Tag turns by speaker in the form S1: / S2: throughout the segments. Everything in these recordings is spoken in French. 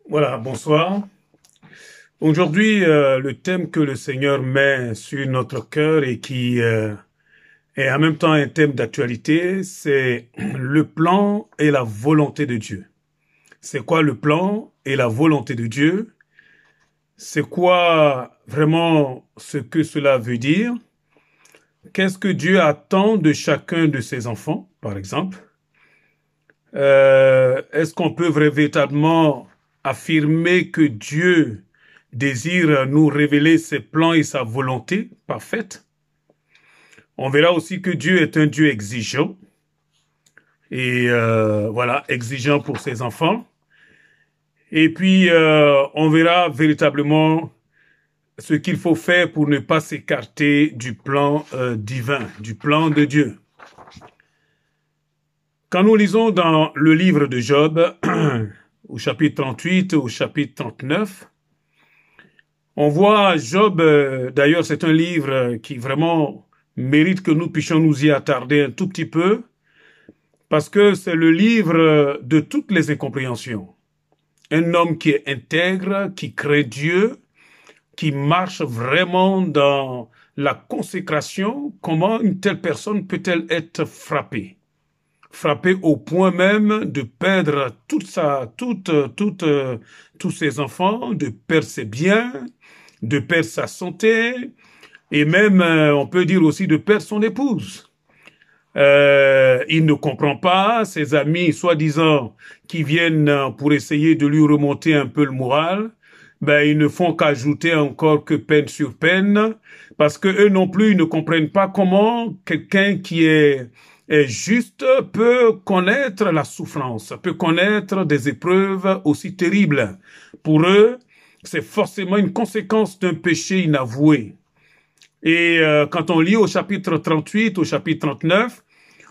S1: Voilà, bonsoir. Aujourd'hui, le thème que le Seigneur met sur notre cœur et qui est en même temps un thème d'actualité, c'est le plan et la volonté de Dieu. C'est quoi le plan et la volonté de Dieu? C'est quoi vraiment ce que cela veut dire? Qu'est-ce que Dieu attend de chacun de ses enfants, par exemple? Est-ce qu'on peut véritablement affirmer que Dieu désire nous révéler ses plans et sa volonté parfaite? On verra aussi que Dieu est un Dieu exigeant et voilà, exigeant pour ses enfants. Et puis, on verra véritablement ce qu'il faut faire pour ne pas s'écarter du plan divin, du plan de Dieu. Quand nous lisons dans le livre de Job, au chapitre 38, au chapitre 39, on voit Job, d'ailleurs c'est un livre qui vraiment mérite que nous puissions nous y attarder un tout petit peu, parce que c'est le livre de toutes les incompréhensions. Un homme qui est intègre, qui crée Dieu, qui marche vraiment dans la consécration. Comment une telle personne peut-elle être frappée? Frappée au point même de perdre tous ses enfants, de perdre ses biens, de perdre sa santé, et même, on peut dire aussi, de perdre son épouse. Il ne comprend pas ses amis, soi-disant, qui viennent pour essayer de lui remonter un peu le moral. Ben, ils ne font qu'ajouter encore que peine sur peine, parce que eux non plus, ils ne comprennent pas comment quelqu'un qui est juste peut connaître la souffrance, peut connaître des épreuves aussi terribles. Pour eux, c'est forcément une conséquence d'un péché inavoué. Et quand on lit au chapitre 38, au chapitre 39,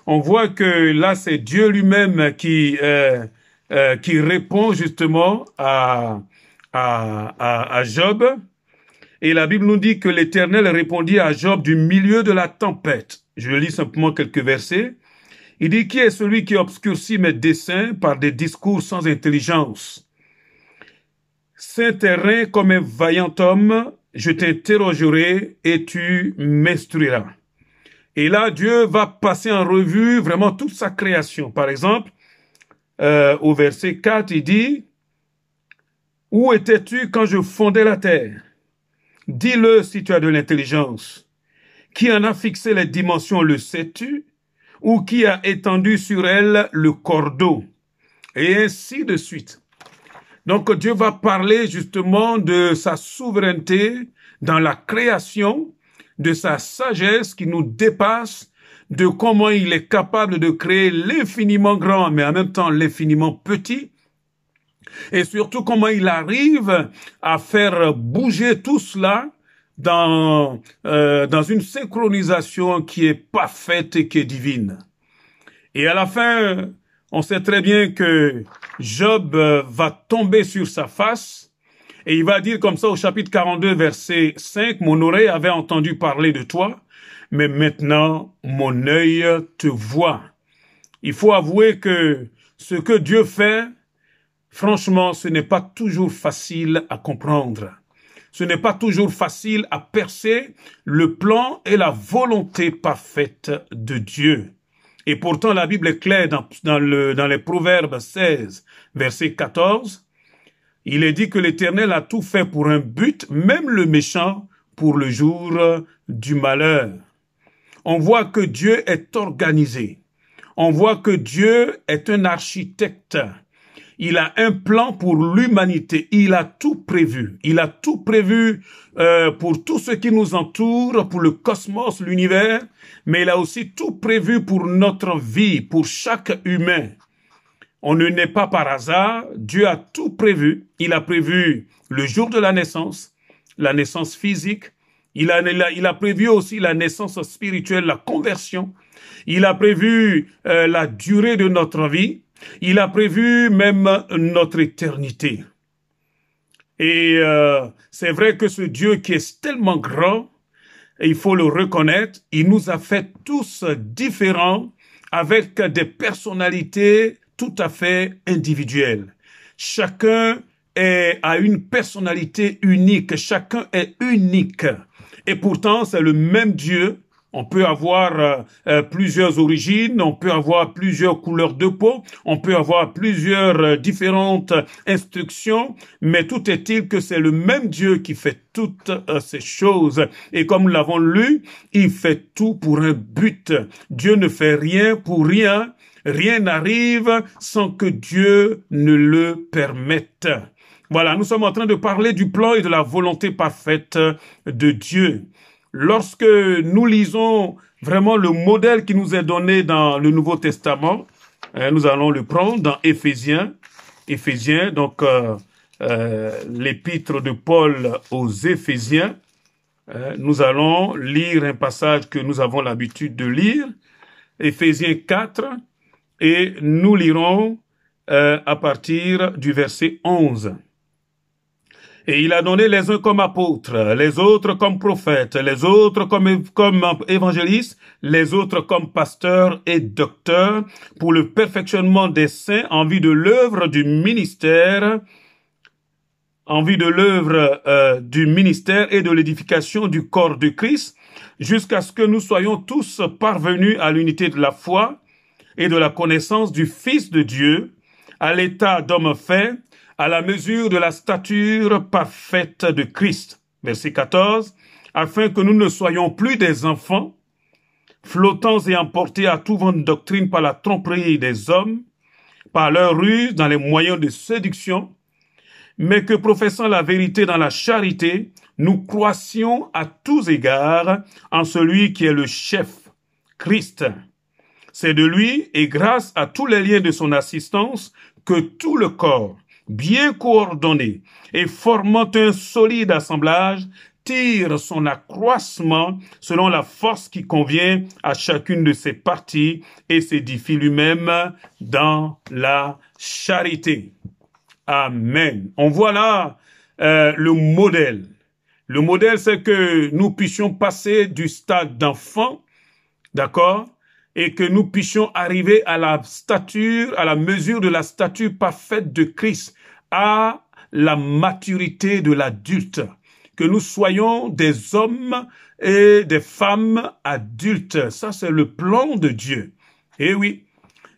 S1: on voit que là, c'est Dieu lui-même qui répond justement à Job. Et la Bible nous dit que l'Éternel répondit à Job du milieu de la tempête. Je lis simplement quelques versets. Il dit, qui est celui qui obscurcit mes desseins par des discours sans intelligence? Saint terrain comme un vaillant homme, je t'interrogerai et tu m'instruiras. Et là, Dieu va passer en revue vraiment toute sa création. Par exemple, au verset 4, il dit, « Où étais-tu quand je fondais la terre? Dis-le si tu as de l'intelligence. Qui en a fixé les dimensions, le sais-tu? Ou qui a étendu sur elle le cordeau? » Et ainsi de suite. Donc Dieu va parler justement de sa souveraineté dans la création, de sa sagesse qui nous dépasse, de comment il est capable de créer l'infiniment grand, mais en même temps l'infiniment petit, et surtout comment il arrive à faire bouger tout cela dans une synchronisation qui est parfaite et qui est divine. Et à la fin, on sait très bien que Job va tomber sur sa face et il va dire comme ça au chapitre 42, verset 5, « Mon oreille avait entendu parler de toi, mais maintenant mon œil te voit. » Il faut avouer que ce que Dieu fait, franchement, ce n'est pas toujours facile à comprendre. Ce n'est pas toujours facile à percer le plan et la volonté parfaite de Dieu. Et pourtant, la Bible est claire dans les Proverbes 16, verset 14. Il est dit que l'Éternel a tout fait pour un but, même le méchant, pour le jour du malheur. On voit que Dieu est organisé. On voit que Dieu est un architecte. Il a un plan pour l'humanité. Il a tout prévu. Il a tout prévu pour tout ce qui nous entoure, pour le cosmos, l'univers, mais il a aussi tout prévu pour notre vie, pour chaque humain. On ne naît pas par hasard. Dieu a tout prévu. Il a prévu le jour de la naissance physique. Il a prévu aussi la naissance spirituelle, la conversion. Il a prévu la durée de notre vie. Il a prévu même notre éternité. Et c'est vrai que ce Dieu qui est tellement grand, il faut le reconnaître, il nous a fait tous différents avec des personnalités tout à fait individuelles. Chacun a une personnalité unique. Chacun est unique. Et pourtant, c'est le même Dieu. On peut avoir plusieurs origines, on peut avoir plusieurs couleurs de peau, on peut avoir plusieurs différentes instructions, mais tout est-il que c'est le même Dieu qui fait toutes ces choses. Et comme nous l'avons lu, il fait tout pour un but. Dieu ne fait rien pour rien. Rien n'arrive sans que Dieu ne le permette. Voilà, nous sommes en train de parler du plan et de la volonté parfaite de Dieu. Lorsque nous lisons vraiment le modèle qui nous est donné dans le Nouveau Testament, nous allons le prendre dans Éphésiens, donc l'épître de Paul aux Éphésiens. Nous allons lire un passage que nous avons l'habitude de lire, Éphésiens 4, et nous lirons à partir du verset 11. Et il a donné les uns comme apôtres, les autres comme prophètes, les autres comme évangélistes, les autres comme pasteurs et docteurs, pour le perfectionnement des saints en vue de l'œuvre du ministère, et de l'édification du corps de Christ, jusqu'à ce que nous soyons tous parvenus à l'unité de la foi et de la connaissance du Fils de Dieu, à l'état d'homme fait, à la mesure de la stature parfaite de Christ. Verset 14, afin que nous ne soyons plus des enfants, flottants et emportés à tout vent de doctrine par la tromperie des hommes, par leur ruse dans les moyens de séduction, mais que professant la vérité dans la charité, nous croissions à tous égards en celui qui est le chef, Christ. C'est de lui et grâce à tous les liens de son assistance que tout le corps, bien coordonné et formant un solide assemblage, tire son accroissement selon la force qui convient à chacune de ses parties et s'édifie lui-même dans la charité. Amen. On voit là le modèle. Le modèle, c'est que nous puissions passer du stade d'enfant, d'accord, et que nous puissions arriver à la stature, à la mesure de la stature parfaite de Christ, à la maturité de l'adulte, que nous soyons des hommes et des femmes adultes. Ça, c'est le plan de Dieu. Et oui,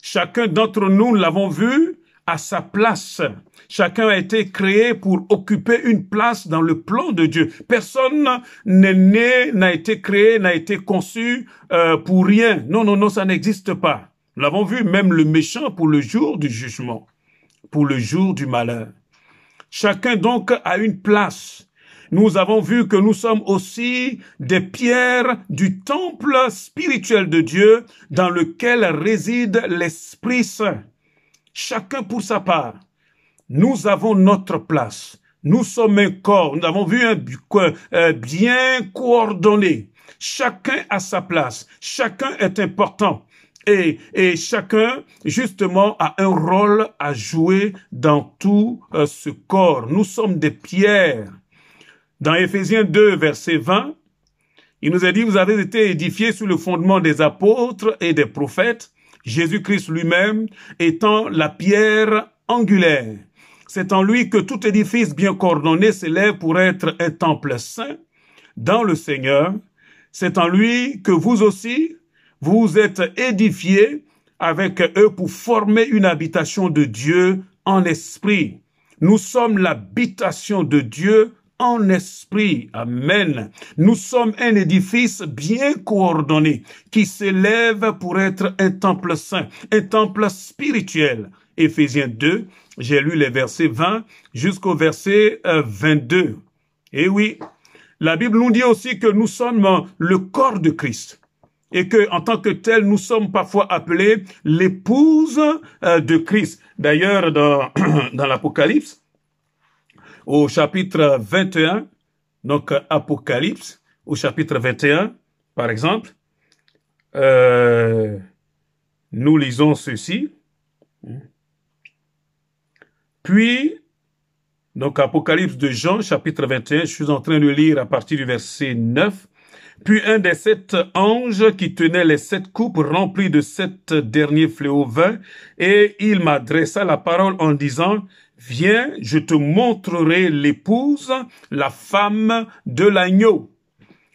S1: chacun d'entre nous, l'avons vu, à sa place. Chacun a été créé pour occuper une place dans le plan de Dieu. Personne n'est né, n'a été créé, n'a été conçu pour rien. Non, non, non, ça n'existe pas. Nous l'avons vu, même le méchant pour le jour du jugement, pour le jour du malheur. Chacun donc a une place. Nous avons vu que nous sommes aussi des pierres du temple spirituel de Dieu dans lequel réside l'Esprit Saint. Chacun pour sa part. Nous avons notre place. Nous sommes un corps. Nous avons vu un bien coordonné. Chacun a sa place. Chacun est important. Et chacun, justement, a un rôle à jouer dans tout ce corps. Nous sommes des pierres. Dans Éphésiens 2, verset 20, il nous a dit, vous avez été édifiés sur le fondement des apôtres et des prophètes, Jésus-Christ lui-même étant la pierre angulaire. C'est en lui que tout édifice bien coordonné s'élève pour être un temple saint dans le Seigneur. C'est en lui que vous aussi, vous êtes édifiés avec eux pour former une habitation de Dieu en esprit. Nous sommes l'habitation de Dieu en esprit. Amen. Nous sommes un édifice bien coordonné qui s'élève pour être un temple saint, un temple spirituel. Éphésiens 2, j'ai lu les versets 20 jusqu'au verset 22. Et oui, la Bible nous dit aussi que nous sommes le corps de Christ et que, en tant que tel, nous sommes parfois appelés l'épouse de Christ. D'ailleurs, dans l'Apocalypse, au chapitre 21, donc Apocalypse, au chapitre 21, par exemple, nous lisons ceci. Puis, donc Apocalypse de Jean, chapitre 21, je suis en train de lire à partir du verset 9. Puis un des 7 anges qui tenait les 7 coupes remplies de 7 derniers fléaux vins, et il m'adressa la parole en disant, « Viens, je te montrerai l'épouse, la femme de l'agneau. »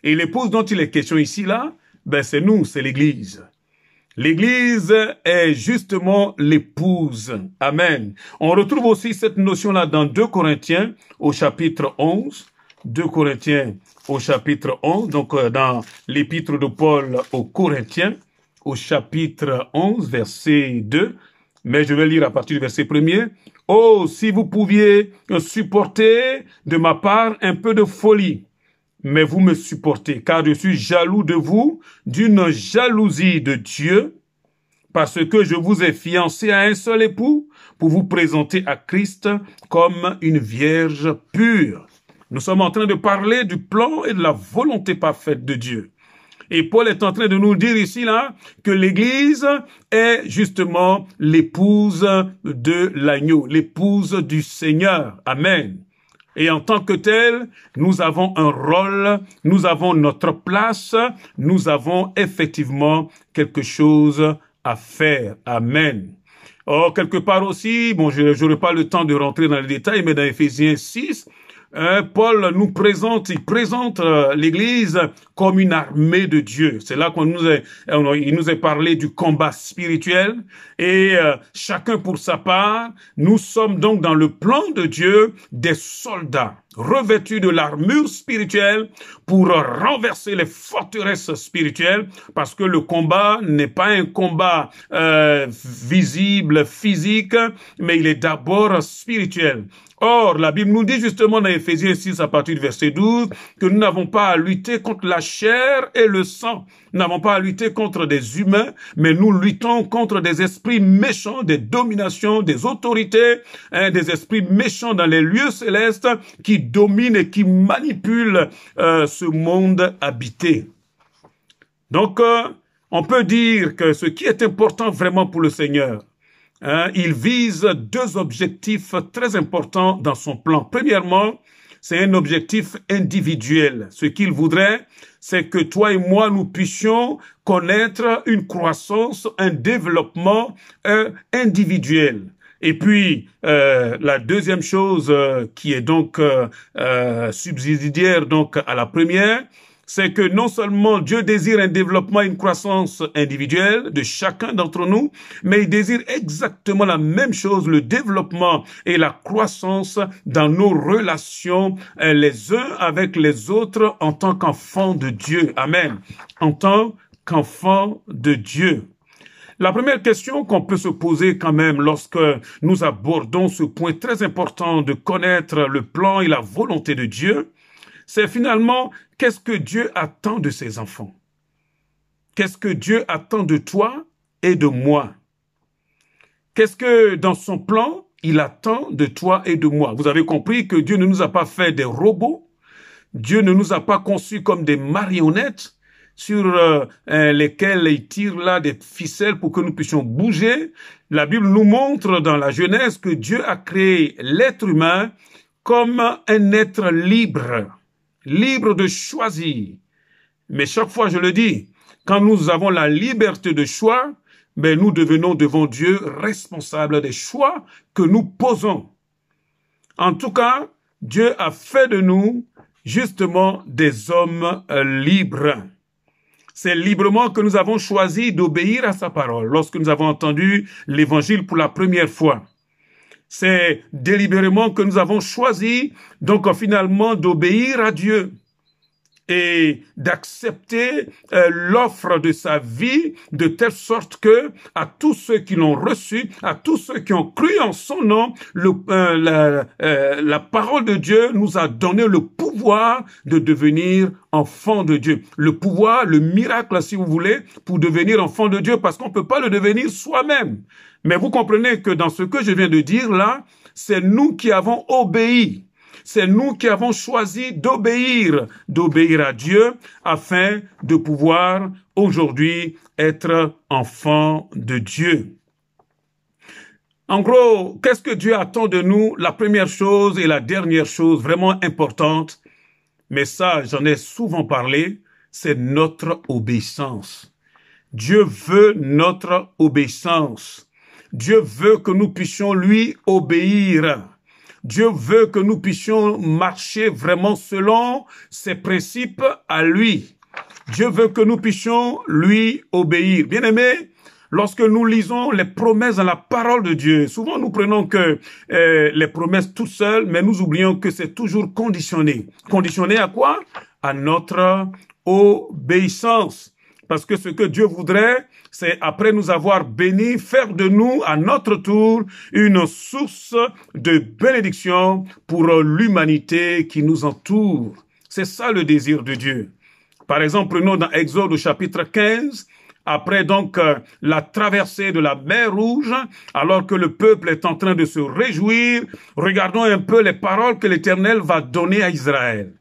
S1: Et l'épouse dont il est question ici, là, ben c'est nous, c'est l'Église. L'Église est justement l'épouse. Amen. On retrouve aussi cette notion-là dans 2 Corinthiens au chapitre 11. 2 Corinthiens au chapitre 11, donc dans l'épître de Paul aux Corinthiens, au chapitre 11, verset 2. Mais je vais lire à partir du verset 1er. « Oh, si vous pouviez supporter de ma part un peu de folie, mais vous me supportez, car je suis jaloux de vous d'une jalousie de Dieu, parce que je vous ai fiancé à un seul époux pour vous présenter à Christ comme une vierge pure. » Nous sommes en train de parler du plan et de la volonté parfaite de Dieu. Et Paul est en train de nous dire ici, là, que l'Église est justement l'épouse de l'agneau, l'épouse du Seigneur. Amen. Et en tant que tel, nous avons un rôle, nous avons notre place, nous avons effectivement quelque chose à faire. Amen. Or, quelque part aussi, bon, je n'aurai pas le temps de rentrer dans les détails, mais dans Éphésiens 6, Paul nous présente, il présente l'Église comme une armée de Dieu. C'est là qu'il nous est parlé du combat spirituel et chacun pour sa part, nous sommes donc dans le plan de Dieu des soldats revêtus de l'armure spirituelle pour renverser les forteresses spirituelles parce que le combat n'est pas un combat visible, physique, mais il est d'abord spirituel. Or, la Bible nous dit justement dans Éphésiens 6 à partir du verset 12 que nous n'avons pas à lutter contre la chair et le sang. Nous n'avons pas à lutter contre des humains, mais nous luttons contre des esprits méchants, des dominations, des autorités, des esprits méchants dans les lieux célestes qui dominent et qui manipulent ce monde habité. Donc, on peut dire que ce qui est important vraiment pour le Seigneur, il vise 2 objectifs très importants dans son plan. Premièrement, c'est un objectif individuel. Ce qu'il voudrait, c'est que toi et moi, nous puissions connaître une croissance, un développement individuel. Et puis, la deuxième chose qui est donc subsidiaire donc à la première, c'est que non seulement Dieu désire un développement, une croissance individuelle de chacun d'entre nous, mais il désire exactement la même chose, le développement et la croissance dans nos relations les uns avec les autres en tant qu'enfants de Dieu. Amen. En tant qu'enfants de Dieu. La première question qu'on peut se poser quand même lorsque nous abordons ce point très important de connaître le plan et la volonté de Dieu, c'est finalement, qu'est-ce que Dieu attend de ses enfants? Qu'est-ce que Dieu attend de toi et de moi? Qu'est-ce que, dans son plan, il attend de toi et de moi? Vous avez compris que Dieu ne nous a pas fait des robots. Dieu ne nous a pas conçus comme des marionnettes sur lesquelles il tire là des ficelles pour que nous puissions bouger. La Bible nous montre dans la Genèse que Dieu a créé l'être humain comme un être libre. Libre de choisir. Mais chaque fois, je le dis, quand nous avons la liberté de choix, ben nous devenons devant Dieu responsables des choix que nous posons. En tout cas, Dieu a fait de nous justement des hommes libres. C'est librement que nous avons choisi d'obéir à sa parole lorsque nous avons entendu l'évangile pour la première fois. C'est délibérément que nous avons choisi, donc finalement, d'obéir à Dieu et d'accepter l'offre de sa vie de telle sorte que à tous ceux qui l'ont reçu, à tous ceux qui ont cru en son nom, la parole de Dieu nous a donné le pouvoir de devenir enfants de Dieu. Le pouvoir, le miracle, si vous voulez, pour devenir enfant de Dieu, parce qu'on ne peut pas le devenir soi-même. Mais vous comprenez que dans ce que je viens de dire là, c'est nous qui avons obéi. C'est nous qui avons choisi d'obéir à Dieu afin de pouvoir aujourd'hui être enfants de Dieu. En gros, qu'est-ce que Dieu attend de nous? La première chose et la dernière chose vraiment importante, mais ça j'en ai souvent parlé, c'est notre obéissance. Dieu veut notre obéissance. Dieu veut que nous puissions lui obéir. Dieu veut que nous puissions marcher vraiment selon ses principes à lui. Dieu veut que nous puissions lui obéir. Bien-aimés, lorsque nous lisons les promesses dans la parole de Dieu, souvent nous prenons que les promesses toutes seules, mais nous oublions que c'est toujours conditionné. Conditionné à quoi? À notre obéissance. Parce que ce que Dieu voudrait, c'est après nous avoir bénis, faire de nous, à notre tour, une source de bénédiction pour l'humanité qui nous entoure. C'est ça le désir de Dieu. Par exemple, prenons dans Exode au chapitre 15, après donc la traversée de la mer Rouge, alors que le peuple est en train de se réjouir, regardons un peu les paroles que l'Éternel va donner à Israël.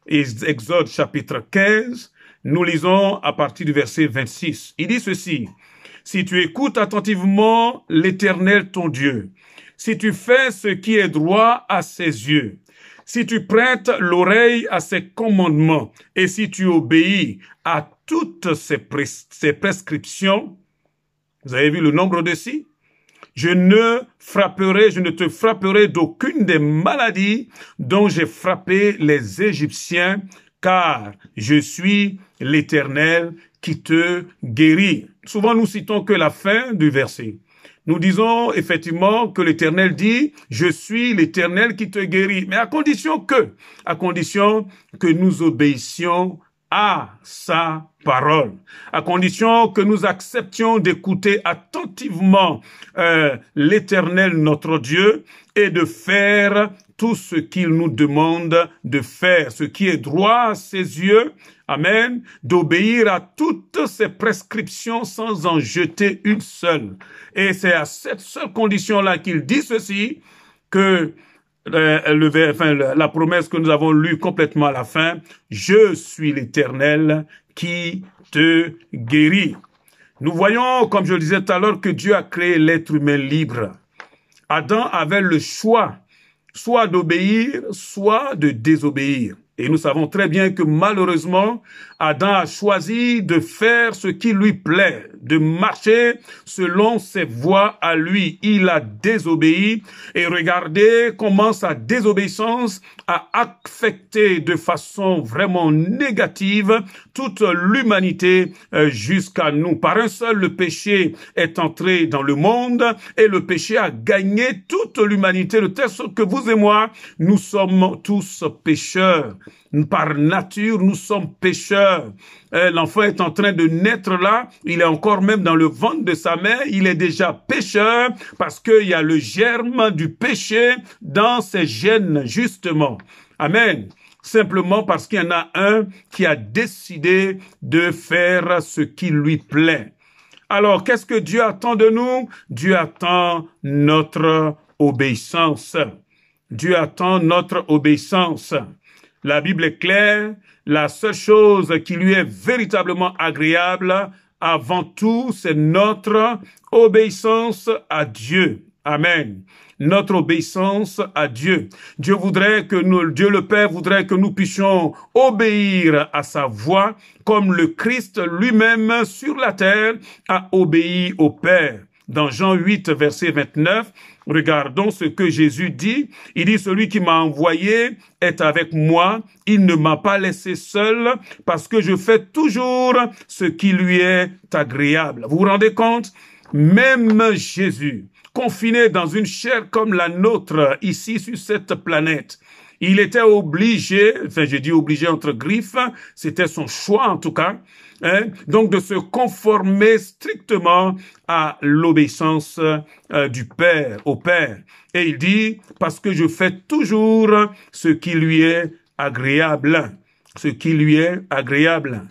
S1: Exode chapitre 15, nous lisons à partir du verset 26. Il dit ceci: « Si tu écoutes attentivement l'Éternel ton Dieu, si tu fais ce qui est droit à ses yeux, si tu prêtes l'oreille à ses commandements et si tu obéis à toutes ses prescriptions, vous avez vu le nombre de si? Je ne te frapperai d'aucune des maladies dont j'ai frappé les Égyptiens, car je suis l'Éternel qui te guérit. » Souvent nous citons que la fin du verset. Nous disons effectivement que l'Éternel dit « Je suis l'Éternel qui te guérit ». Mais à condition que nous obéissions à sa parole, à condition que nous acceptions d'écouter attentivement l'Éternel notre Dieu et de faire tout ce qu'il nous demande de faire, ce qui est droit à ses yeux, amen, d'obéir à toutes ses prescriptions sans en jeter une seule. Et c'est à cette seule condition-là qu'il dit ceci, que la promesse que nous avons lue complètement à la fin, « Je suis l'Éternel qui te guérit ». Nous voyons, comme je le disais tout à l'heure, que Dieu a créé l'être humain libre. Adam avait le choix, soit d'obéir, soit de désobéir. Et nous savons très bien que malheureusement, Adam a choisi de faire ce qui lui plaît, de marcher selon ses voies à lui. Il a désobéi et regardez comment sa désobéissance a affecté de façon vraiment négative toute l'humanité jusqu'à nous. Par un seul, le péché est entré dans le monde et le péché a gagné toute l'humanité, de telle sorte que vous et moi, nous sommes tous pécheurs. Par nature, nous sommes pécheurs. L'enfant est en train de naître là, il est encore même dans le ventre de sa mère, il est déjà pécheur parce qu'il y a le germe du péché dans ses gènes, justement. Amen. Simplement parce qu'il y en a un qui a décidé de faire ce qui lui plaît. Alors, qu'est-ce que Dieu attend de nous? Dieu attend notre obéissance. Dieu attend notre obéissance. La Bible est claire, la seule chose qui lui est véritablement agréable, avant tout, c'est notre obéissance à Dieu. Amen. Notre obéissance à Dieu. Dieu le Père voudrait que nous puissions obéir à sa voix, comme le Christ lui-même sur la terre a obéi au Père. Dans Jean 8, verset 29, regardons ce que Jésus dit. Il dit, celui qui m'a envoyé est avec moi. Il ne m'a pas laissé seul parce que je fais toujours ce qui lui est agréable. Vous vous rendez compte? Même Jésus, confiné dans une chair comme la nôtre ici sur cette planète, il était obligé, enfin j'ai dit obligé entre griffes, c'était son choix en tout cas, donc de se conformer strictement à l'obéissance du Père, au Père. Et il dit, parce que je fais toujours ce qui lui est agréable. Ce qui lui est agréable.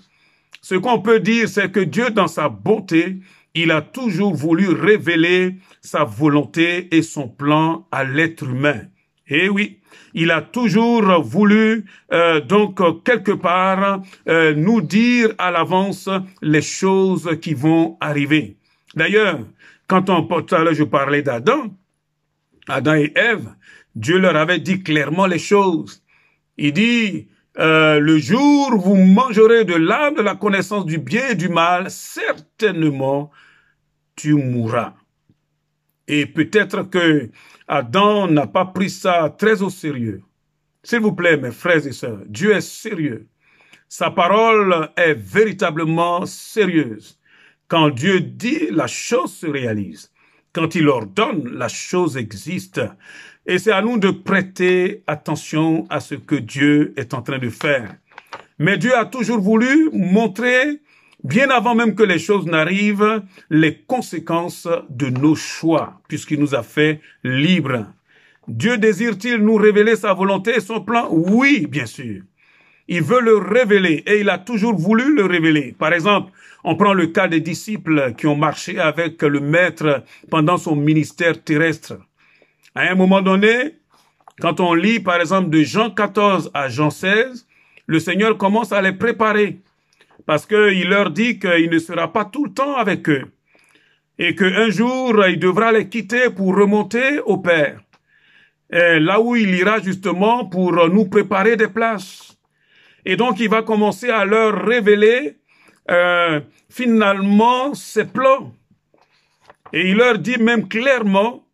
S1: Ce qu'on peut dire, c'est que Dieu, dans sa bonté, il a toujours voulu révéler sa volonté et son plan à l'être humain. Eh oui, il a toujours voulu, donc, quelque part, nous dire à l'avance les choses qui vont arriver. D'ailleurs, quand tout à l'heure je parlais d'Adam et Ève, Dieu leur avait dit clairement les choses. Il dit, le jour où vous mangerez de l'arbre de la connaissance du bien et du mal, certainement tu mourras. Et peut-être que Adam n'a pas pris ça très au sérieux. S'il vous plaît, mes frères et sœurs, Dieu est sérieux. Sa parole est véritablement sérieuse. Quand Dieu dit, la chose se réalise. Quand il ordonne, la chose existe. Et c'est à nous de prêter attention à ce que Dieu est en train de faire. Mais Dieu a toujours voulu montrer, bien avant même que les choses n'arrivent, les conséquences de nos choix, puisqu'il nous a fait libres. Dieu désire-t-il nous révéler sa volonté et son plan? Oui, bien sûr. Il veut le révéler et il a toujours voulu le révéler. Par exemple, on prend le cas des disciples qui ont marché avec le Maître pendant son ministère terrestre. À un moment donné, quand on lit par exemple de Jean 14 à Jean 16, le Seigneur commence à les préparer parce qu'il leur dit qu'il ne sera pas tout le temps avec eux et qu'un jour, il devra les quitter pour remonter au Père. Et là où il ira justement pour nous préparer des places. Et donc, il va commencer à leur révéler finalement ses plans. Et il leur dit même clairement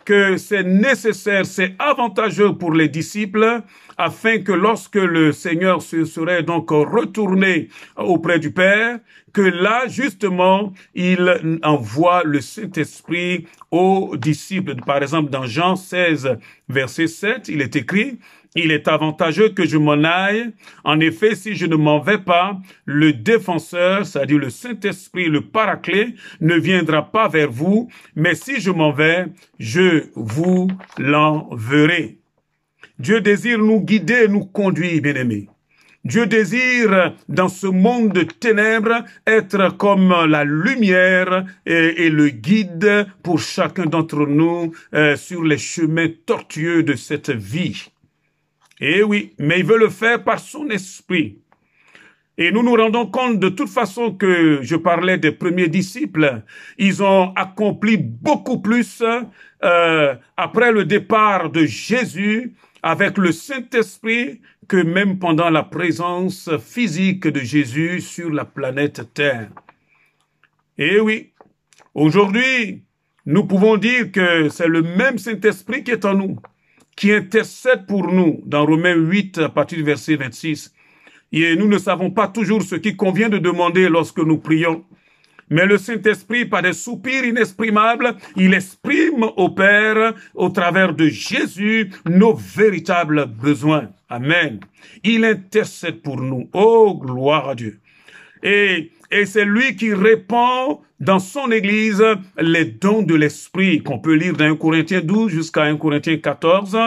S1: que c'est nécessaire, c'est avantageux pour les disciples afin que lorsque le Seigneur se serait donc retourné auprès du Père, que là, justement, il envoie le Saint-Esprit aux disciples. Par exemple, dans Jean 16, verset 7, il est écrit: « Il est avantageux que je m'en aille. En effet, si je ne m'en vais pas, le défenseur, c'est-à-dire le Saint-Esprit, le Paraclet, ne viendra pas vers vous. Mais si je m'en vais, je vous l'enverrai. » Dieu désire nous guider, nous conduire, bien-aimés. Dieu désire, dans ce monde de ténèbres, être comme la lumière et le guide pour chacun d'entre nous sur les chemins tortueux de cette vie. Et oui, mais il veut le faire par son esprit. Et nous nous rendons compte de toute façon que je parlais des premiers disciples. Ils ont accompli beaucoup plus après le départ de Jésus avec le Saint-Esprit que même pendant la présence physique de Jésus sur la planète Terre. Et oui, aujourd'hui, nous pouvons dire que c'est le même Saint-Esprit qui est en nous, qui intercède pour nous dans Romains 8 à partir du verset 26. Et nous ne savons pas toujours ce qu'il convient de demander lorsque nous prions. Mais le Saint-Esprit, par des soupirs inexprimables, il exprime au Père, au travers de Jésus, nos véritables besoins. Amen. Il intercède pour nous. Oh, gloire à Dieu. Et c'est lui qui répand dans son Église les dons de l'Esprit, qu'on peut lire dans 1 Corinthiens 12 jusqu'à 1 Corinthiens 14.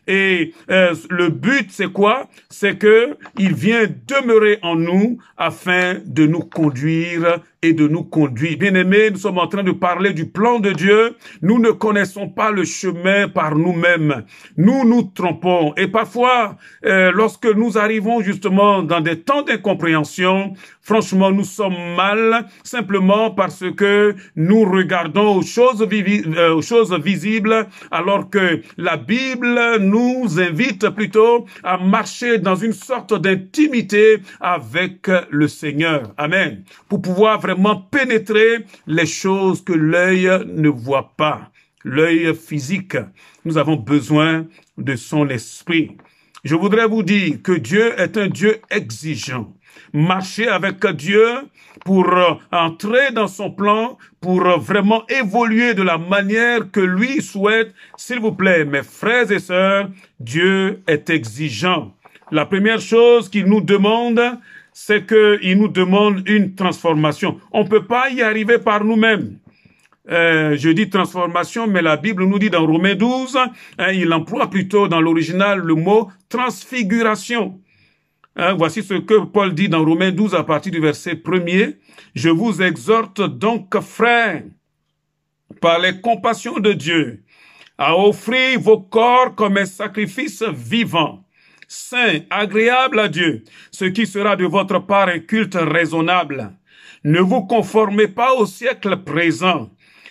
S1: Et le but, c'est quoi? C'est que il vient demeurer en nous afin de nous conduire et de nous conduire. Bien-aimés, nous sommes en train de parler du plan de Dieu. Nous ne connaissons pas le chemin par nous-mêmes. Nous nous trompons. Et parfois, lorsque nous arrivons justement dans des temps d'incompréhension, franchement, nous sommes mal simplement parce que nous regardons aux choses visibles, alors que la Bible nous invite plutôt à marcher dans une sorte d'intimité avec le Seigneur. Amen. Pour pouvoir vraiment pénétrer les choses que l'œil ne voit pas. L'œil physique. Nous avons besoin de son esprit. Je voudrais vous dire que Dieu est un Dieu exigeant. Marcher avec Dieu pour entrer dans son plan, pour vraiment évoluer de la manière que lui souhaite. S'il vous plaît, mes frères et sœurs, Dieu est exigeant. La première chose qu'il nous demande, c'est qu'il nous demande une transformation. On ne peut pas y arriver par nous-mêmes. Je dis transformation, mais la Bible nous dit dans Romains 12, il emploie plutôt dans l'original le mot transfiguration. Voici ce que Paul dit dans Romains 12 à partir du verset 1er. « Je vous exhorte donc, frères, par les compassions de Dieu, à offrir vos corps comme un sacrifice vivant, saint, agréable à Dieu, ce qui sera de votre part un culte raisonnable. Ne vous conformez pas au siècle présent,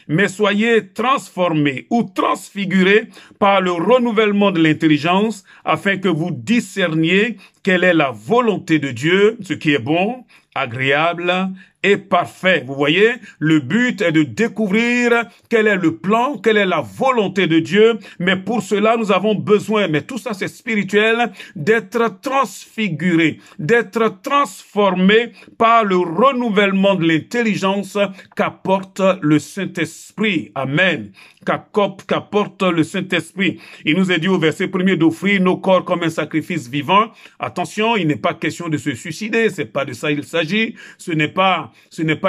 S1: mais soyez transformés ou transfigurés par le renouvellement de l'intelligence, afin que vous discerniez quelle est la volonté de Dieu, ce qui est bon, agréable et parfait. Vous voyez, le but est de découvrir quel est le plan, quelle est la volonté de Dieu, mais pour cela, nous avons besoin, mais tout ça c'est spirituel, d'être transfiguré, d'être transformé par le renouvellement de l'intelligence qu'apporte le Saint-Esprit. Amen. Qu'apporte le Saint-Esprit. Il nous est dit au verset 1er d'offrir nos corps comme un sacrifice vivant. Attention, il n'est pas question de se suicider, c'est pas de ça il s'agit. Ce n'est pas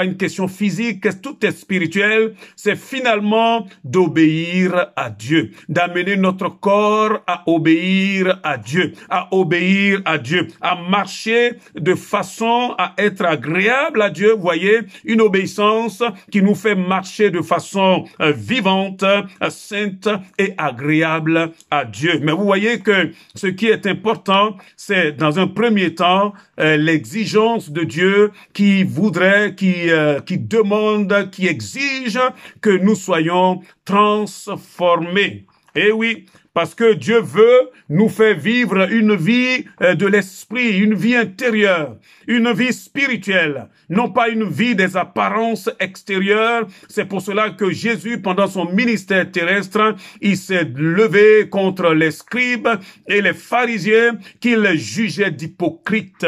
S1: une question physique, tout est spirituel. C'est finalement d'obéir à Dieu, d'amener notre corps à obéir à Dieu, à marcher de façon à être agréable à Dieu. Vous voyez, une obéissance qui nous fait marcher de façon vivante, sainte et agréable à Dieu. Mais vous voyez que ce qui est important, c'est dans un premier temps l'exigence de Dieu qui voudrait, qui demande, qui exige que nous soyons transformés. Eh oui, parce que Dieu veut nous faire vivre une vie de l'esprit, une vie intérieure, une vie spirituelle, non pas une vie des apparences extérieures. C'est pour cela que Jésus, pendant son ministère terrestre, il s'est levé contre les scribes et les pharisiens qu'il jugeait d'hypocrites.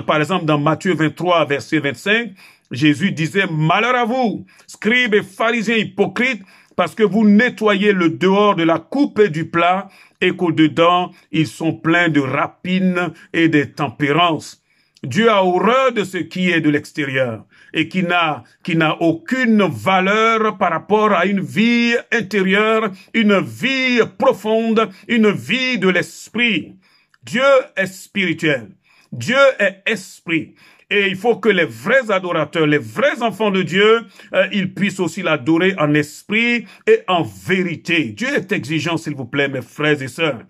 S1: Par exemple, dans Matthieu 23, verset 25, Jésus disait « Malheur à vous, scribes et pharisiens hypocrites, parce que vous nettoyez le dehors de la coupe et du plat, et qu'au-dedans, ils sont pleins de rapines et de tempérance. » Dieu a horreur de ce qui est de l'extérieur et qui n'a aucune valeur par rapport à une vie intérieure, une vie profonde, une vie de l'esprit. Dieu est spirituel. Dieu est esprit. Et il faut que les vrais adorateurs, les vrais enfants de Dieu, ils puissent aussi l'adorer en esprit et en vérité. Dieu est exigeant, s'il vous plaît, mes frères et sœurs.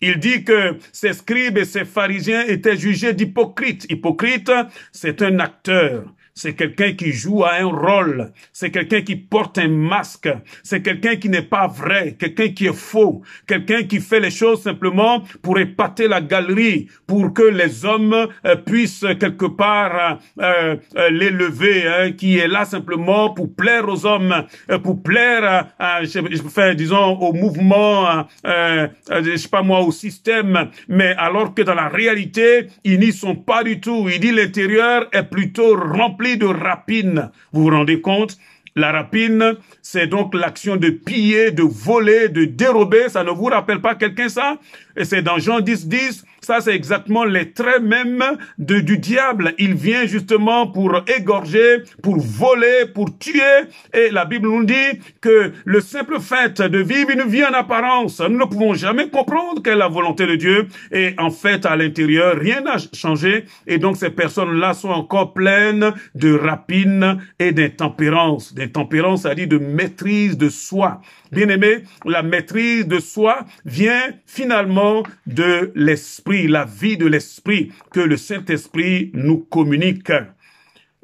S1: Il dit que ces scribes et ces pharisiens étaient jugés d'hypocrites. Hypocrite, c'est un acteur. C'est quelqu'un qui joue à un rôle. C'est quelqu'un qui porte un masque. C'est quelqu'un qui n'est pas vrai. Quelqu'un qui est faux. Quelqu'un qui fait les choses simplement pour épater la galerie, pour que les hommes puissent quelque part l'élever, qui est là simplement pour plaire aux hommes, pour plaire, disons, au mouvement, je sais pas moi, au système. Mais alors que dans la réalité, ils n'y sont pas du tout. Il dit l'intérieur est plutôt rempli de rapine. Vous vous rendez compte? La rapine, c'est donc l'action de piller, de voler, de dérober. Ça ne vous rappelle pas quelqu'un ça? Et c'est dans Jean 10:10. Ça, c'est exactement les traits même du diable. Il vient justement pour égorger, pour voler, pour tuer. Et la Bible nous dit que le simple fait de vivre une vie en apparence, nous ne pouvons jamais comprendre quelle est la volonté de Dieu. Et en fait, à l'intérieur, rien n'a changé. Et donc, ces personnes-là sont encore pleines de rapine et d'intempérance. D'intempérance, c'est-à-dire de maîtrise de soi. Bien-aimé, la maîtrise de soi vient finalement de l'esprit, la vie de l'esprit que le Saint-Esprit nous communique.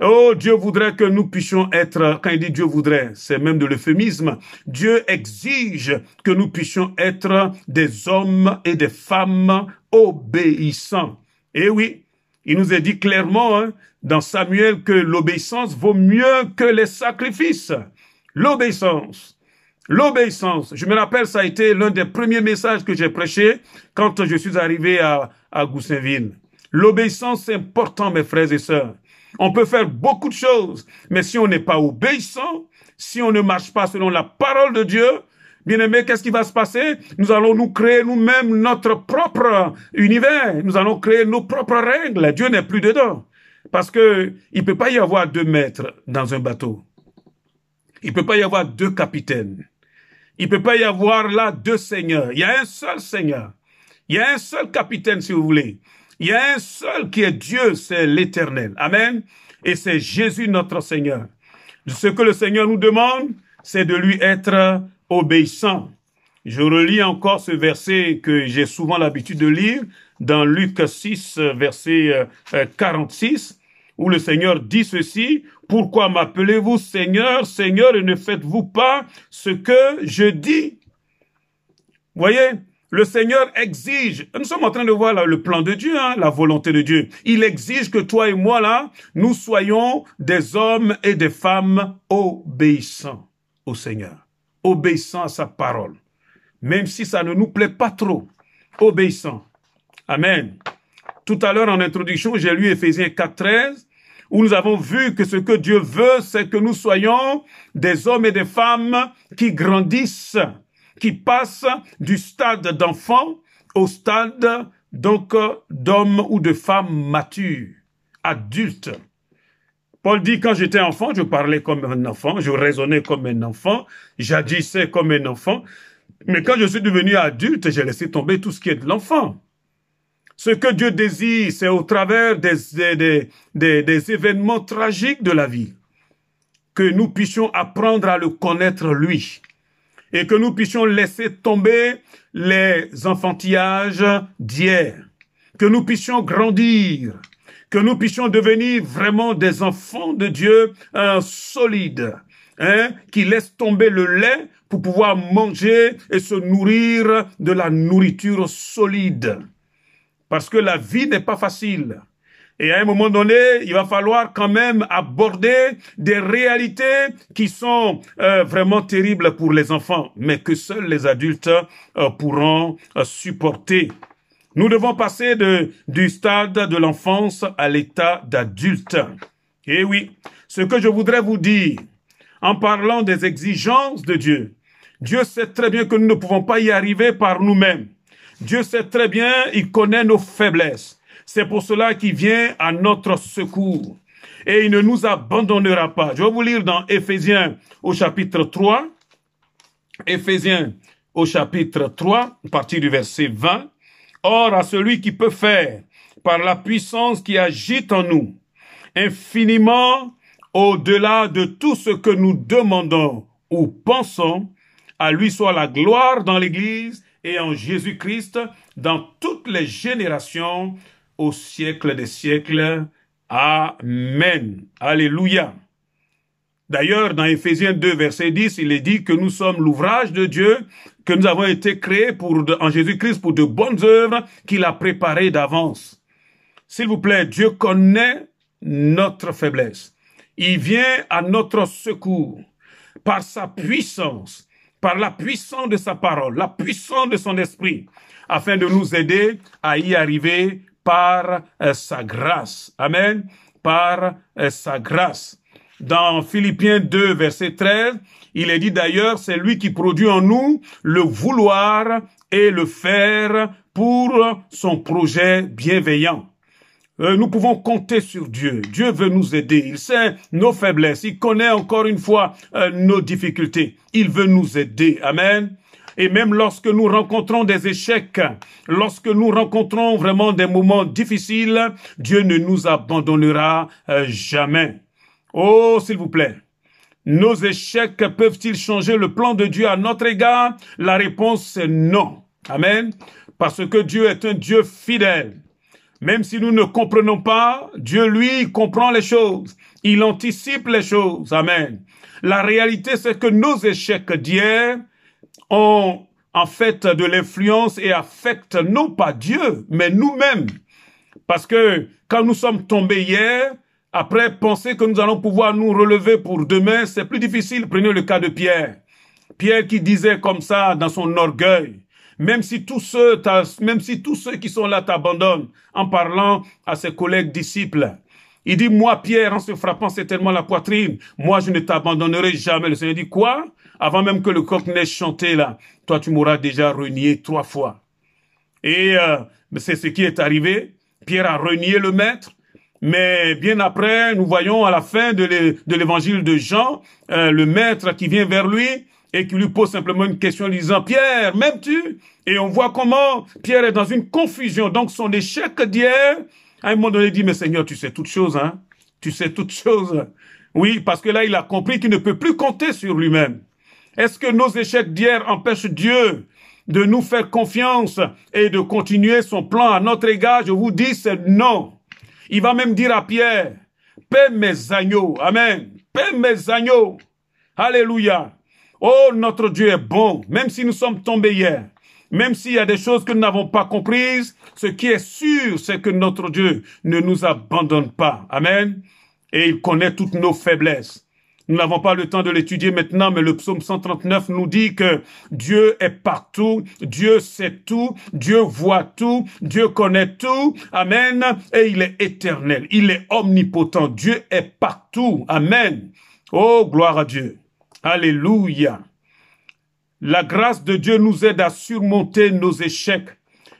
S1: Oh, Dieu voudrait que nous puissions être, quand il dit Dieu voudrait, c'est même de l'euphémisme, Dieu exige que nous puissions être des hommes et des femmes obéissants. Et oui, il nous est dit clairement dans Samuel que l'obéissance vaut mieux que les sacrifices. L'obéissance. L'obéissance. Je me rappelle, ça a été l'un des premiers messages que j'ai prêché quand je suis arrivé à Goussainville. L'obéissance, c'est important, mes frères et sœurs. On peut faire beaucoup de choses, mais si on n'est pas obéissant, si on ne marche pas selon la parole de Dieu, bien-aimé, qu'est-ce qui va se passer? Nous allons nous créer nous-mêmes notre propre univers. Nous allons créer nos propres règles. Dieu n'est plus dedans. Parce que il peut pas y avoir 2 maîtres dans un bateau. Il peut pas y avoir 2 capitaines. Il peut pas y avoir là 2 seigneurs. Il y a un seul Seigneur. Il y a un seul capitaine, si vous voulez. Il y a un seul qui est Dieu, c'est l'Éternel. Amen. Et c'est Jésus notre Seigneur. Ce que le Seigneur nous demande, c'est de lui être obéissant. Je relis encore ce verset que j'ai souvent l'habitude de lire dans Luc 6, verset 46, où le Seigneur dit ceci: « Pourquoi m'appelez-vous Seigneur, Seigneur, et ne faites-vous pas ce que je dis ?» Vous voyez, Le Seigneur exige, nous sommes en train de voir là, le plan de Dieu, hein, la volonté de Dieu. Il exige que toi et moi, là, nous soyons des hommes et des femmes obéissants au Seigneur, obéissants à sa parole, même si ça ne nous plaît pas trop, obéissants. Amen. Tout à l'heure, en introduction, j'ai lu Éphésiens 4:13, où nous avons vu que ce que Dieu veut, c'est que nous soyons des hommes et des femmes qui grandissent, qui passent du stade d'enfant au stade donc d'homme ou de femme mature, adulte. Paul dit, quand j'étais enfant, je parlais comme un enfant, je raisonnais comme un enfant, j'agissais comme un enfant, mais quand je suis devenu adulte, j'ai laissé tomber tout ce qui est de l'enfant. Ce que Dieu désire, c'est au travers des événements tragiques de la vie, que nous puissions apprendre à le connaître lui, et que nous puissions laisser tomber les enfantillages d'hier, que nous puissions grandir, que nous puissions devenir vraiment des enfants de Dieu solides, qui laissent tomber le lait pour pouvoir manger et se nourrir de la nourriture solide. Parce que la vie n'est pas facile. Et à un moment donné, il va falloir quand même aborder des réalités qui sont vraiment terribles pour les enfants, mais que seuls les adultes pourront supporter. Nous devons passer du stade de l'enfance à l'état d'adulte. Et oui, ce que je voudrais vous dire, en parlant des exigences de Dieu, Dieu sait très bien que nous ne pouvons pas y arriver par nous-mêmes. Dieu sait très bien, il connaît nos faiblesses. C'est pour cela qu'il vient à notre secours. Et il ne nous abandonnera pas. Je vais vous lire dans Éphésiens au chapitre 3. Éphésiens au chapitre 3, à partir du verset 20. Or, à celui qui peut faire, par la puissance qui agit en nous, infiniment au-delà de tout ce que nous demandons ou pensons, à lui soit la gloire dans l'Église et en Jésus-Christ dans toutes les générations, au siècle des siècles. Amen. Alléluia. D'ailleurs, dans Éphésiens 2, verset 10, il est dit que nous sommes l'ouvrage de Dieu, que nous avons été créés en Jésus-Christ pour de bonnes œuvres qu'il a préparées d'avance. S'il vous plaît, Dieu connaît notre faiblesse. Il vient à notre secours par sa puissance, par la puissance de sa parole, la puissance de son esprit, afin de nous aider à y arriver par sa grâce. Amen. Par sa grâce. Dans Philippiens 2, verset 13, il est dit d'ailleurs, c'est lui qui produit en nous le vouloir et le faire pour son projet bienveillant. Nous pouvons compter sur Dieu. Dieu veut nous aider. Il sait nos faiblesses. Il connaît encore une fois nos difficultés. Il veut nous aider. Amen. Et même lorsque nous rencontrons des échecs, lorsque nous rencontrons vraiment des moments difficiles, Dieu ne nous abandonnera jamais. Oh, s'il vous plaît, nos échecs peuvent-ils changer le plan de Dieu à notre égard? La réponse c'est non. Amen. Parce que Dieu est un Dieu fidèle. Même si nous ne comprenons pas, Dieu, lui, comprend les choses. Il anticipe les choses. Amen. La réalité, c'est que nos échecs d'hier ont en fait de l'influence et affectent non pas Dieu, mais nous-mêmes. Parce que quand nous sommes tombés hier, après penser que nous allons pouvoir nous relever pour demain, c'est plus difficile. Prenez le cas de Pierre. Pierre qui disait comme ça dans son orgueil, même si tous ceux qui sont là t'abandonnent, en parlant à ses collègues disciples. Il dit, moi Pierre, en se frappant certainement la poitrine, moi je ne t'abandonnerai jamais. Le Seigneur dit, quoi? Avant même que le coq n'ait chanté là, toi tu m'auras déjà renié 3 fois. Et c'est ce qui est arrivé. Pierre a renié le maître. Mais bien après, nous voyons à la fin de l'évangile de Jean, le maître qui vient vers lui et qui lui pose simplement une question disant, Pierre, m'aimes-tu? Et on voit comment Pierre est dans une confusion. Donc son échec d'hier, à un moment donné, il dit, mais Seigneur, tu sais toutes choses, hein? Tu sais toutes choses. Oui, parce que là, il a compris qu'il ne peut plus compter sur lui-même. Est-ce que nos échecs d'hier empêchent Dieu de nous faire confiance et de continuer son plan à notre égard? Je vous dis, c'est non. Il va même dire à Pierre, paie mes agneaux. Amen. Paie mes agneaux. Alléluia. Oh, notre Dieu est bon, même si nous sommes tombés hier. Même s'il y a des choses que nous n'avons pas comprises, ce qui est sûr, c'est que notre Dieu ne nous abandonne pas. Amen. Et il connaît toutes nos faiblesses. Nous n'avons pas le temps de l'étudier maintenant, mais le psaume 139 nous dit que Dieu est partout, Dieu sait tout, Dieu voit tout, Dieu connaît tout. Amen. Et il est éternel, il est omnipotent. Dieu est partout. Amen. Oh, gloire à Dieu. Alléluia. La grâce de Dieu nous aide à surmonter nos échecs.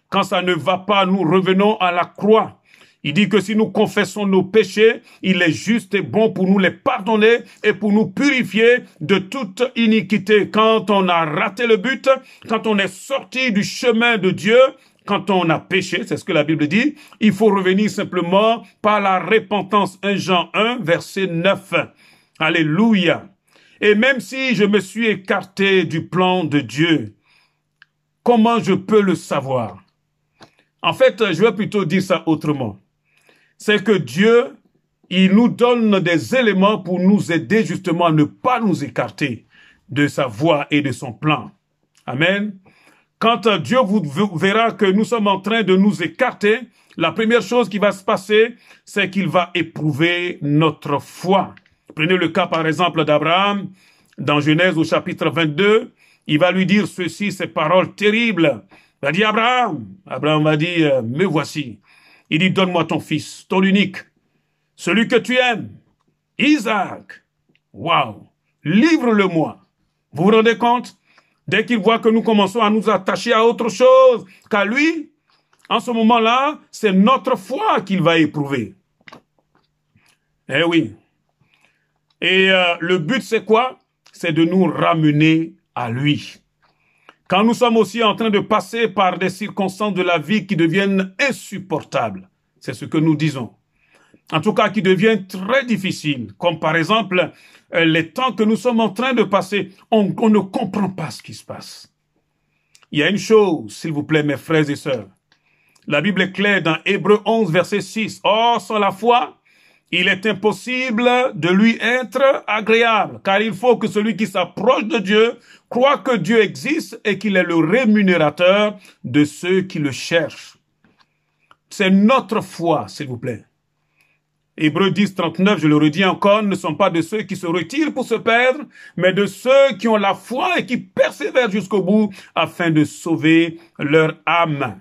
S1: Quand ça ne va pas, nous revenons à la croix. Il dit que si nous confessons nos péchés, il est juste et bon pour nous les pardonner et pour nous purifier de toute iniquité. Quand on a raté le but, quand on est sorti du chemin de Dieu, quand on a péché, c'est ce que la Bible dit, il faut revenir simplement par la repentance. 1 Jean 1, verset 9. Alléluia. Et même si je me suis écarté du plan de Dieu, comment je peux le savoir? En fait, je vais plutôt dire ça autrement. C'est que Dieu, il nous donne des éléments pour nous aider justement à ne pas nous écarter de sa voie et de son plan. Amen. Quand Dieu vous verra que nous sommes en train de nous écarter, la première chose qui va se passer, c'est qu'il va éprouver notre foi. Prenez le cas par exemple d'Abraham, dans Genèse au chapitre 22, il va lui dire ceci, ces paroles terribles. Il va dire Abraham va dire, me voici. Il dit, donne-moi ton fils, ton unique, celui que tu aimes, Isaac. Waouh, livre-le-moi. Vous vous rendez compte? Dès qu'il voit que nous commençons à nous attacher à autre chose qu'à lui, en ce moment-là, c'est notre foi qu'il va éprouver. Eh oui. Et le but, c'est quoi? C'est de nous ramener à lui. Quand nous sommes aussi en train de passer par des circonstances de la vie qui deviennent insupportables, c'est ce que nous disons. En tout cas, qui deviennent très difficiles, comme par exemple les temps que nous sommes en train de passer, on ne comprend pas ce qui se passe. Il y a une chose, s'il vous plaît, mes frères et sœurs. La Bible est claire dans Hébreux 11, verset 6. « Or, sans la foi, il est impossible de lui être agréable, car il faut que celui qui s'approche de Dieu croit que Dieu existe et qu'il est le rémunérateur de ceux qui le cherchent. » C'est notre foi, s'il vous plaît. Hébreux 10, 39, je le redis encore, ne sont pas de ceux qui se retirent pour se perdre, mais de ceux qui ont la foi et qui persévèrent jusqu'au bout afin de sauver leur âme.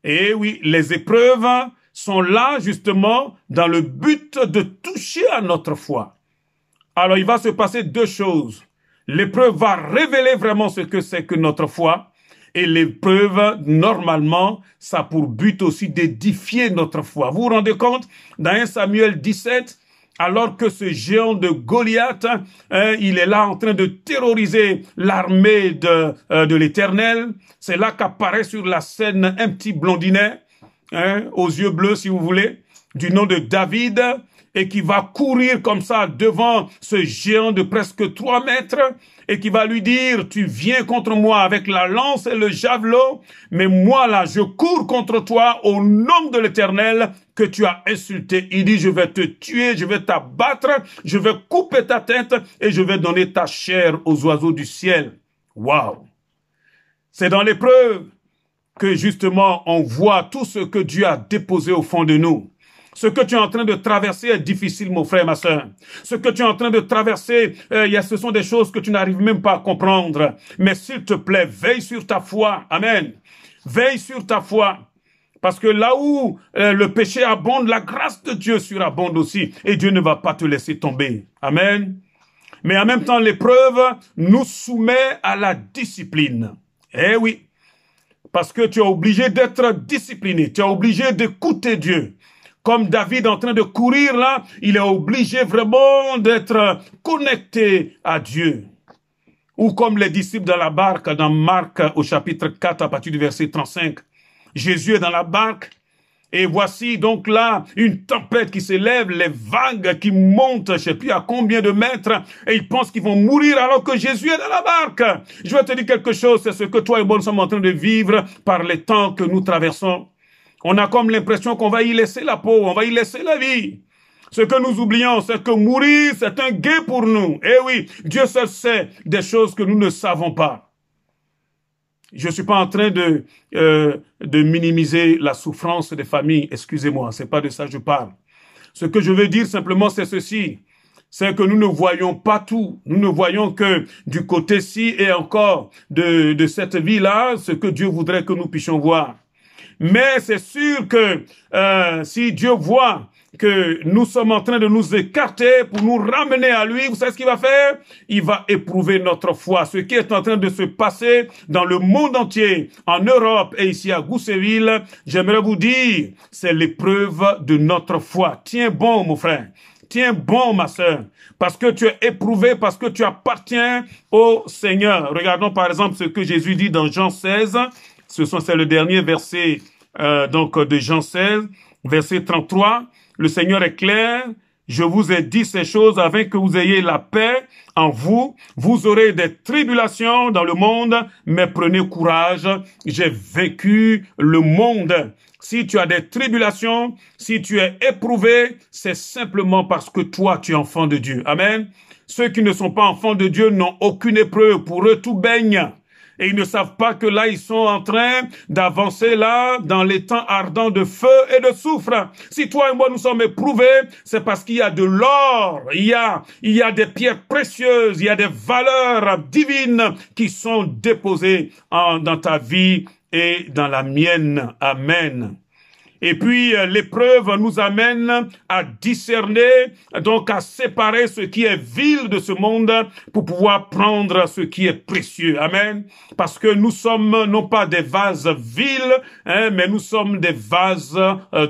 S1: Et oui, les épreuves sont là justement dans le but de toucher à notre foi. Alors il va se passer deux choses. L'épreuve va révéler vraiment ce que c'est que notre foi. Et l'épreuve, normalement, ça a pour but aussi d'édifier notre foi. Vous vous rendez compte? Dans 1 Samuel 17, alors que ce géant de Goliath, il est là en train de terroriser l'armée de l'Éternel, c'est là qu'apparaît sur la scène un petit blondinet, aux yeux bleus si vous voulez, du nom de David, et qui va courir comme ça devant ce géant de presque 3 mètres, et qui va lui dire, tu viens contre moi avec la lance et le javelot, mais moi là, je cours contre toi au nom de l'Éternel que tu as insulté. Il dit, je vais te tuer, je vais t'abattre, je vais couper ta tête et je vais donner ta chair aux oiseaux du ciel. Waouh! C'est dans l'épreuve que justement on voit tout ce que Dieu a déposé au fond de nous. Ce que tu es en train de traverser est difficile, mon frère, ma soeur. Ce que tu es en train de traverser, ce sont des choses que tu n'arrives même pas à comprendre. Mais s'il te plaît, veille sur ta foi. Amen. Veille sur ta foi. Parce que là où le péché abonde, la grâce de Dieu surabonde aussi. Et Dieu ne va pas te laisser tomber. Amen. Mais en même temps, l'épreuve nous soumet à la discipline. Eh oui. Parce que tu es obligé d'être discipliné. Tu es obligé d'écouter Dieu. Comme David en train de courir là, il est obligé vraiment d'être connecté à Dieu. Ou comme les disciples dans la barque, dans Marc au chapitre 4 à partir du verset 35. Jésus est dans la barque et voici donc là une tempête qui s'élève, les vagues qui montent, je ne sais plus à combien de mètres, et ils pensent qu'ils vont mourir alors que Jésus est dans la barque. Je vais te dire quelque chose, c'est ce que toi et moi nous sommes en train de vivre par les temps que nous traversons. On a comme l'impression qu'on va y laisser la peau, on va y laisser la vie. Ce que nous oublions, c'est que mourir, c'est un gain pour nous. Eh oui, Dieu seul sait des choses que nous ne savons pas. Je suis pas en train de minimiser la souffrance des familles. Excusez-moi, c'est pas de ça que je parle. Ce que je veux dire simplement, c'est ceci. C'est que nous ne voyons pas tout. Nous ne voyons que du côté-ci et encore de cette vie-là, ce que Dieu voudrait que nous puissions voir. Mais c'est sûr que si Dieu voit que nous sommes en train de nous écarter pour nous ramener à lui, vous savez ce qu'il va faire? Il va éprouver notre foi. Ce qui est en train de se passer dans le monde entier, en Europe et ici à Goussainville, j'aimerais vous dire, c'est l'épreuve de notre foi. Tiens bon, mon frère. Tiens bon, ma sœur, parce que tu es éprouvé, parce que tu appartiens au Seigneur. Regardons par exemple ce que Jésus dit dans Jean 16. C'est le dernier verset de Jean 16, verset 33. Le Seigneur est clair. Je vous ai dit ces choses afin que vous ayez la paix en vous. Vous aurez des tribulations dans le monde, mais prenez courage. J'ai vaincu le monde. Si tu as des tribulations, si tu es éprouvé, c'est simplement parce que toi, tu es enfant de Dieu. Amen. Ceux qui ne sont pas enfants de Dieu n'ont aucune épreuve. Pour eux, tout baigne. Et ils ne savent pas que là, ils sont en train d'avancer là, dans les temps ardents de feu et de soufre. Si toi et moi, nous sommes éprouvés, c'est parce qu'il y a de l'or, il y a des pierres précieuses, il y a des valeurs divines qui sont déposées dans ta vie et dans la mienne. Amen. Et puis, l'épreuve nous amène à discerner, donc à séparer ce qui est vil de ce monde pour pouvoir prendre ce qui est précieux. Amen. Parce que nous sommes non pas des vases vils, mais nous sommes des vases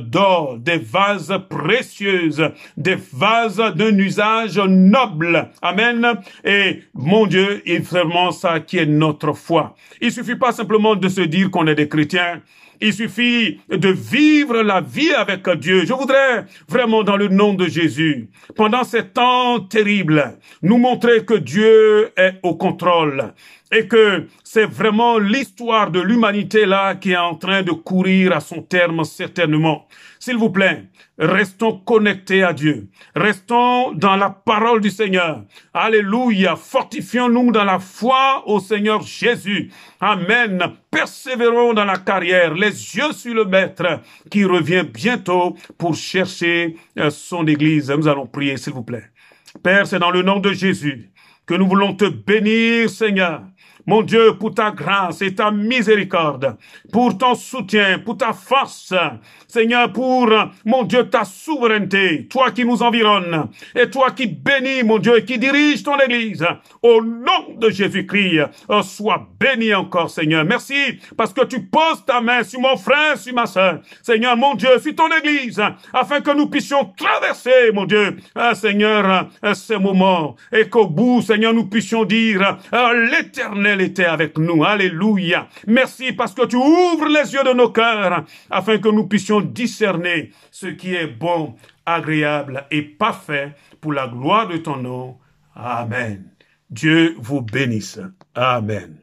S1: d'or, des vases précieuses, des vases d'un usage noble. Amen. Et mon Dieu, il est vraiment ça qui est notre foi. Il suffit pas simplement de se dire qu'on est des chrétiens. Il suffit de vivre la vie avec Dieu. Je voudrais vraiment, dans le nom de Jésus, pendant ces temps terribles, nous montrer que Dieu est au contrôle et que c'est vraiment l'histoire de l'humanité là qui est en train de courir à son terme certainement. S'il vous plaît, restons connectés à Dieu. Restons dans la parole du Seigneur. Alléluia. Fortifions-nous dans la foi au Seigneur Jésus. Amen. Persévérons dans la carrière, les yeux sur le Maître qui revient bientôt pour chercher son Église. Nous allons prier, s'il vous plaît. Père, c'est dans le nom de Jésus que nous voulons te bénir, Seigneur. Mon Dieu, pour ta grâce et ta miséricorde, pour ton soutien, pour ta force, Seigneur, pour, mon Dieu, ta souveraineté, toi qui nous environnes, et toi qui bénis, mon Dieu, et qui dirige ton Église, au nom de Jésus-Christ, sois béni encore, Seigneur. Merci, parce que tu poses ta main sur mon frère, sur ma sœur, Seigneur, mon Dieu, sur ton Église, afin que nous puissions traverser, mon Dieu, Seigneur, ces moments, et qu'au bout, Seigneur, nous puissions dire, l'Éternel était avec nous. Alléluia. Merci parce que tu ouvres les yeux de nos cœurs afin que nous puissions discerner ce qui est bon, agréable et parfait pour la gloire de ton nom. Amen. Dieu vous bénisse. Amen.